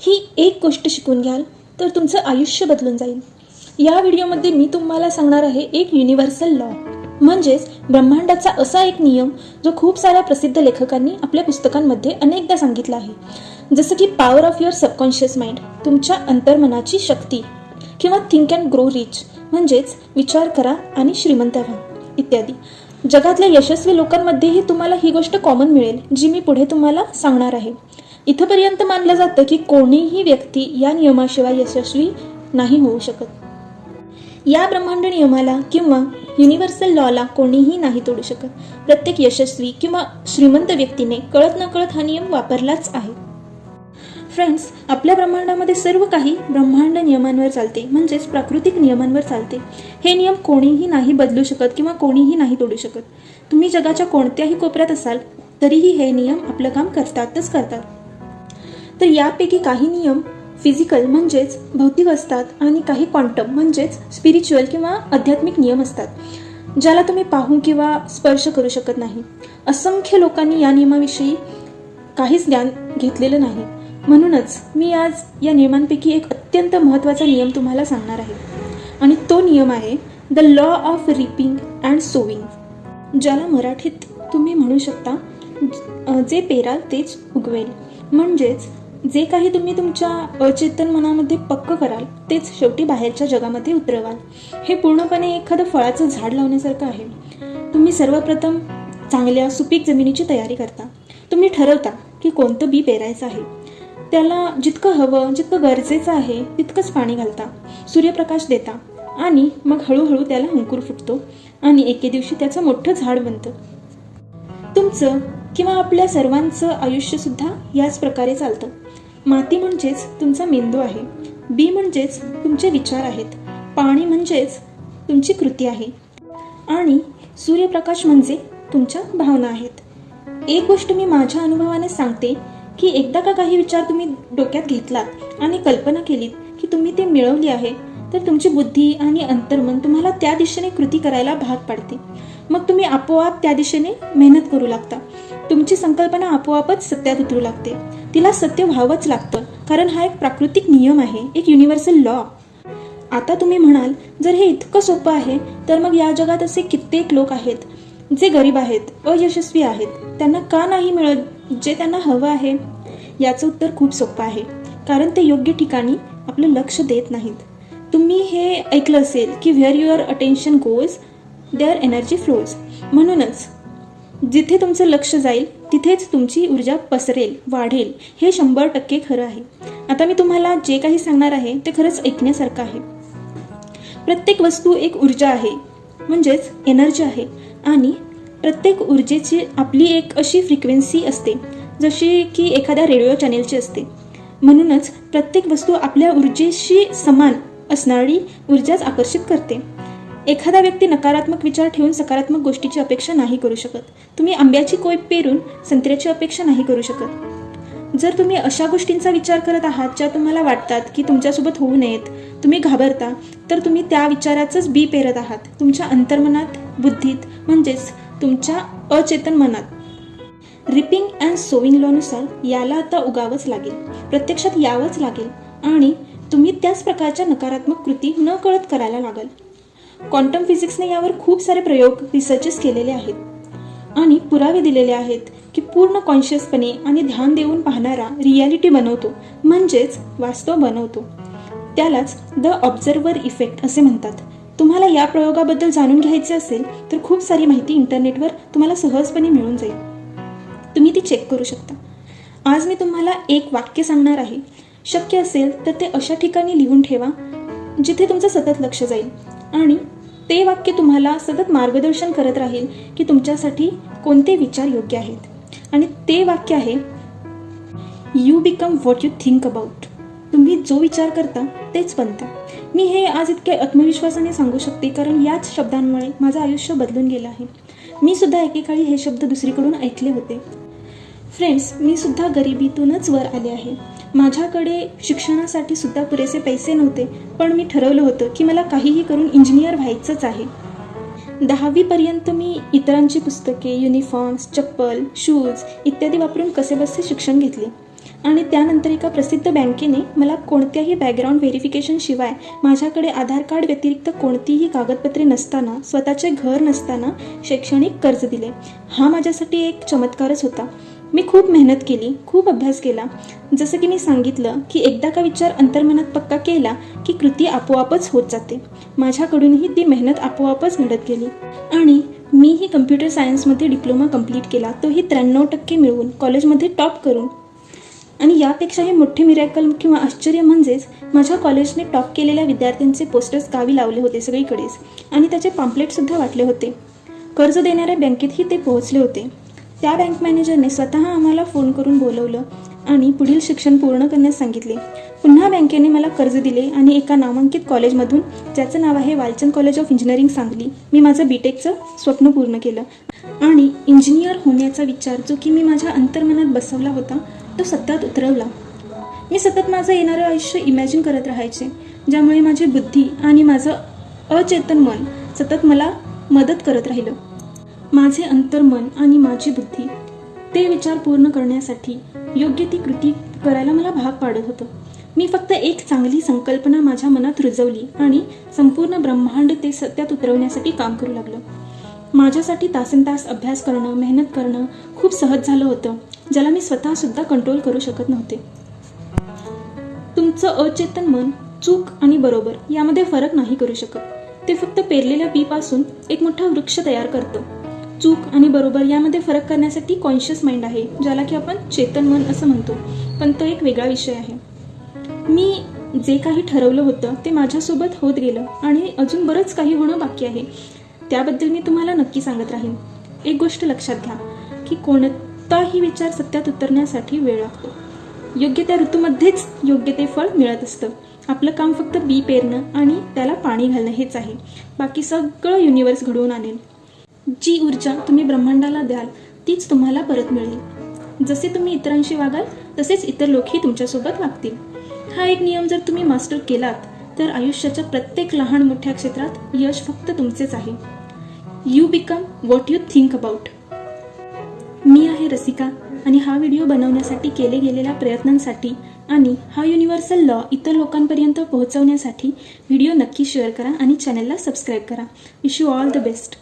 ही एक गोष्ट शिकून घ्याल तर तुमचं आयुष्य बदलून जाईल. या व्हिडिओमध्ये मी तुम्हाला सांगणार आहे एक युनिव्हर्सल लॉ, म्हणजेच ब्रह्मांडाचा असा एक नियम जो खूप साऱ्या प्रसिद्ध लेखकांनी आपल्या पुस्तकांमध्ये अनेकदा सांगितला आहे. जसं की power of your subconscious mind, तुमच्या अंतर्मनाची शक्ती, किंवा थिंक अँड ग्रो रिच, म्हणजेच विचार करा आणि श्रीमंत व्हा इत्यादी. जगातल्या यशस्वी लोकांमध्येही तुम्हाला ही गोष्ट कॉमन मिळेल जी मी पुढे तुम्हाला सांगणार आहे. इथपर्यंत मानलं जातं की कोणीही व्यक्ती या नियमाशिवाय यशस्वी नाही होऊ शकत. या ब्रह्मांड नियमाला किंवा युनिव्हर्सल लॉला कोणीही नाही तोडू शकत. प्रत्येक यशस्वी किंवा श्रीमंत व्यक्तीने कळत नकळत हा नियम वापरलाच आहे. फ्रेंड्स, आपल्या ब्रह्मांडामध्ये सर्व काही ब्रह्मांड नियमांवर चालते, म्हणजेच प्राकृतिक नियमांवर चालते. हे नियम कोणीही नाही बदलू शकत किंवा कोणीही नाही तोडू शकत. तुम्ही जगाच्या कोणत्याही कोपऱ्यात असाल तरीही हे नियम आपलं काम करतातच करतात. तर यापैकी काही नियम फिजिकल म्हणजेच भौतिक असतात आणि काही क्वांटम म्हणजेच स्पिरिच्युअल किंवा आध्यात्मिक नियम असतात, ज्याला तुम्ही पाहू किंवा स्पर्श करू शकत नाही. असंख्य लोकांनी या नियमाविषयी काहीच ज्ञान घेतलेलं नाही. म्हणूनच मी आज या नियमांपैकी एक अत्यंत महत्त्वाचा नियम तुम्हाला सांगणार आहे, आणि तो नियम आहे the law of ripping and sowing, ज्याला मराठीत तुम्ही म्हणू शकता जे पेराल तेच उगवेल. म्हणजेच जे काही तुम्ही तुमच्या अचेतन मनामध्ये पक्क कराल तेच शेवटी बाहेरच्या जगामध्ये उतरवाल. हे पूर्णपणे एखादं फळाचं झाड लावण्यासारखं आहे. तुम्ही सर्वप्रथम चांगल्या सुपीक जमिनीची तयारी करता. तुम्ही ठरवता की कोणतं बी पेरायचं आहे. त्याला जितकं हवं, जितकं गरजेचं आहे तितकंच पाणी घालता, सूर्यप्रकाश देता, आणि मग हळूहळू त्याला अंकुर फुटतो आणि एके दिवशी त्याचं मोठं झाड बनतं. तुमचं किंवा आपल्या सर्वांचं आयुष्यसुद्धा याच प्रकारे चालतं. माती म्हणजेच तुमचा मेंदू आहे, बी म्हणजेच तुमचे विचार आहेत, पाणी म्हणजेच तुमची कृती आहे, आणि सूर्यप्रकाश म्हणजे तुमच्या भावना आहेत. एक गोष्ट मी माझ्या अनुभवाने सांगते की एकदा का काही विचार तुम्ही डोक्यात घेतलात आणि कल्पना केलीत की तुम्ही ते मिळवली आहे, तर तुमची बुद्धी आणि अंतर्मन तुम्हाला त्या दिशेने कृती करायला भाग पाडते. मग तुम्ही आपोआप त्या दिशेने मेहनत करू लागता. तुमची संकल्पना आपोआपच सत्यात उतरू लागते. तिला सत्य व्हावंच लागतं, कारण हा एक प्राकृतिक नियम आहे, एक युनिव्हर्सल लॉ. आता तुम्ही म्हणाल, जर हे इतकं सोपं आहे तर मग या जगात असे कित्येक लोक आहेत जे गरीब आहेत, अयशस्वी आहेत, त्यांना का नाही मिळत जे त्यांना हवं आहे? याचं उत्तर खूप सोपं आहे, कारण ते योग्य ठिकाणी आपलं लक्ष देत नाहीत. तुम्ही हे ऐकलं असेल की where your attention goes there energy flows. म्हणूनच जिथे तुमचं लक्ष जाईल तिथेच तुमची ऊर्जा पसरेल, वाढेल. हे 100% खरं आहे. आता मी तुम्हाला जे काही सांगणार आहे ते खरंच ऐकण्यासारखं आहे. प्रत्येक वस्तू एक ऊर्जा आहे, म्हणजेच एनर्जी आहे, आणि प्रत्येक ऊर्जेची आपली एक अशी फ्रिक्वेन्सी असते जशी की एखाद्या रेडिओ चॅनेलची असते. म्हणूनच प्रत्येक वस्तू आपल्या ऊर्जेशी समान असणारी ऊर्जाच आकर्षित करते. एखादा व्यक्ती नकारात्मक विचार ठेवून सकारात्मक गोष्टीची अपेक्षा नाही करू शकत. तुम्ही आंब्याची कोय पेरून संत्र्याची अपेक्षा नाही करू शकत. जर तुम्ही अशा गोष्टींचा विचार करत आहात ज्या तुम्हाला वाटतात की तुमच्यासोबत होऊ नयेत, तुम्ही घाबरता, तर तुम्ही त्या विचाराचंच बी पेरत आहात तुमच्या अंतर्मनात, बुद्धीत, म्हणजेच तुमच्या अचेतन मनात. रिपिंग अँड सोविंग लॉनुसार याला आता उगावंच लागेल, प्रत्यक्षात यावंच लागेल, आणि तुम्ही त्याच प्रकारच्या नकारात्मक कृती न कळत करायला लागाल. क्वांटम फिजिक्सने यावर खूप सारे प्रयोग, रिसर्चेस केलेले आहेत आणि पुरावे दिलेले आहेत की पूर्ण कॉन्शियसपणे आणि ध्यान देऊन पाहणारा रियालिटी बनवतो, म्हणजेच वास्तव बनवतो. त्यालाच द ऑब्झर्वर इफेक्ट असे म्हणतात. तुम्हाला या प्रयोगाबद्दल जाणून घ्यायचे असेल तर खूप सारी माहिती इंटरनेटवर तुम्हाला सहजपणे मिळून जाईल. तुम्ही ती चेक करू शकता. आज मी तुम्हाला एक वाक्य सांगणार आहे. शक्य असेल तर ते अशा ठिकाणी लिहून ठेवा जिथे तुमचं सतत लक्ष जाईल, आणि ते वाक्य तुम्हाला सतत मार्गदर्शन करत राहील की तुमच्यासाठी कोणते विचार योग्य आहेत. आणि ते वाक्य आहे, you become what you think about. तुम्ही जो विचार करता तेच बनता. मी हे आज इतके आत्मविश्वासाने सांगू शकते कारण याच शब्दांमुळे माझं आयुष्य बदलून गेलं आहे. मी सुद्धा एकेकाळी हे शब्द दुसरीकडून ऐकले होते. फ्रेंड्स, मी सुद्धा गरिबीतूनच वर आले आहे. माझ्याकडे शिक्षणासाठी सुद्धा पुरेसे पैसे नव्हते, पण मी ठरवलं होतं की मला काहीही करून इंजिनियर व्हायचंच आहे. 10वीपर्यंत मी इतरांची पुस्तके, युनिफॉर्म्स, चप्पल, शूज इत्यादी वापरून कसेबसे शिक्षण घेतले. आणि त्यानंतर एका प्रसिद्ध बँकेने मला कोणत्याही बॅकग्राऊंड व्हेरिफिकेशनशिवाय माझ्याकडे आधार कार्ड व्यतिरिक्त कोणतीही कागदपत्रे नसताना, स्वतःचे घर नसताना शैक्षणिक कर्ज दिले. हा माझ्यासाठी एक चमत्कारच होता. मी खूप मेहनत केली, खूप अभ्यास केला. जसं की मी सांगितलं की एकदा का विचार अंतर्मनात पक्का केला की कृती आपोआपच होत जाते. माझ्याकडूनही ती मेहनत आपोआपच घडत गेली आणि मीही कम्प्युटर सायन्समध्ये डिप्लोमा कंप्लीट केला, तोही 93% मिळवून, कॉलेजमध्ये टॉप करून. आणि यापेक्षाही मोठे मिरॅकल किंवा आश्चर्य म्हणजेच माझ्या कॉलेजने टॉप केलेल्या विद्यार्थ्यांचे पोस्टर्स गावी लावले होते सगळीकडेच आणि त्याचे पॅम्पलेटसुद्धा वाटले होते. कर्ज देणाऱ्या बँकेतही ते पोहोचले होते. त्या बँक मॅनेजरने स्वतः आम्हाला फोन करून बोलवलं आणि पुढील शिक्षण पूर्ण करण्यास सांगितले. पुन्हा बँकेने मला कर्ज दिले आणि एका नामांकित कॉलेजमधून, ज्याचं नाव आहे Walchand college of engineering Sangli, मी माझं बीटेकचं स्वप्न पूर्ण केलं. आणि इंजिनियर होण्याचा विचार जो की मी माझ्या अंतर्मनात बसवला होता तो सत्यात उतरवला. मी सतत माझं येणारं आयुष्य इमॅजिन करत राहायचे, ज्यामुळे माझी बुद्धी आणि माझं अचेतन मन सतत मला मदत करत राहिलं. माझे अंतर्मन आणि माझी बुद्धी ते विचार पूर्ण करण्यासाठी योग्य ती कृती करायला मला भाग पाडत होतं. मी फक्त एक चांगली संकल्पना माझ्या मनात रुजवली आणि संपूर्ण ब्रह्मांड ते सत्यात उतरवण्यासाठी काम करू लागलं. माझ्यासाठी तासनतास अभ्यास करणं, मेहनत करणं खूप सहज झालं होतं, ज्याला मी स्वतःसुद्धा कंट्रोल करू शकत नव्हते. तुमचं अचेतन मन चूक आणि बरोबर यामध्ये फरक नाही करू शकत. ते फक्त पेरलेल्या बीपासून एक मोठा वृक्ष तयार करतं. चूक आणि बरोबर यामध्ये फरक करण्यासाठी कॉन्शियस माइंड आहे, ज्याला की आपण चेतन मन असं म्हणतो, पण तो एक वेगळा विषय आहे. मी जे काही ठरवलं होतं ते माझ्यासोबत होत गेलं आणि अजून बरंच काही होणं बाकी आहे. त्याबद्दल मी तुम्हाला नक्की सांगत राहीन. एक गोष्ट लक्षात घ्या की कोणताही विचार सत्यात उतरण्यासाठी वेळ लागतो. योग्य त्या ऋतूमध्येच योग्य ते फळ मिळत असतं. आपलं काम फक्त बी पेरणं आणि त्याला पाणी घालणं हेच आहे. बाकी सगळं युनिवर्स घडवून आणेल. जी ऊर्जा तुम्ही ब्रह्मांडाला द्याल तीच तुम्हाला परत मिळेल. जसे तुम्ही इतरांशी वागाल तसेच इतर लोकही तुमच्यासोबत वागतील. हा एक नियम जर तुम्ही मास्टर केलात तर आयुष्याच्या प्रत्येक लहान मोठ्या क्षेत्रात यश फक्त तुमचेच आहे. You become what you think about. मी आहे रसिका आणि हा व्हिडिओ बनवण्यासाठी केले गेलेल्या प्रयत्नांसाठी आणि हा युनिव्हर्सल लॉ इतर लोकांपर्यंत पोहोचवण्यासाठी व्हिडिओ नक्की शेअर करा आणि चॅनलला सबस्क्राईब करा. Wish you all the best.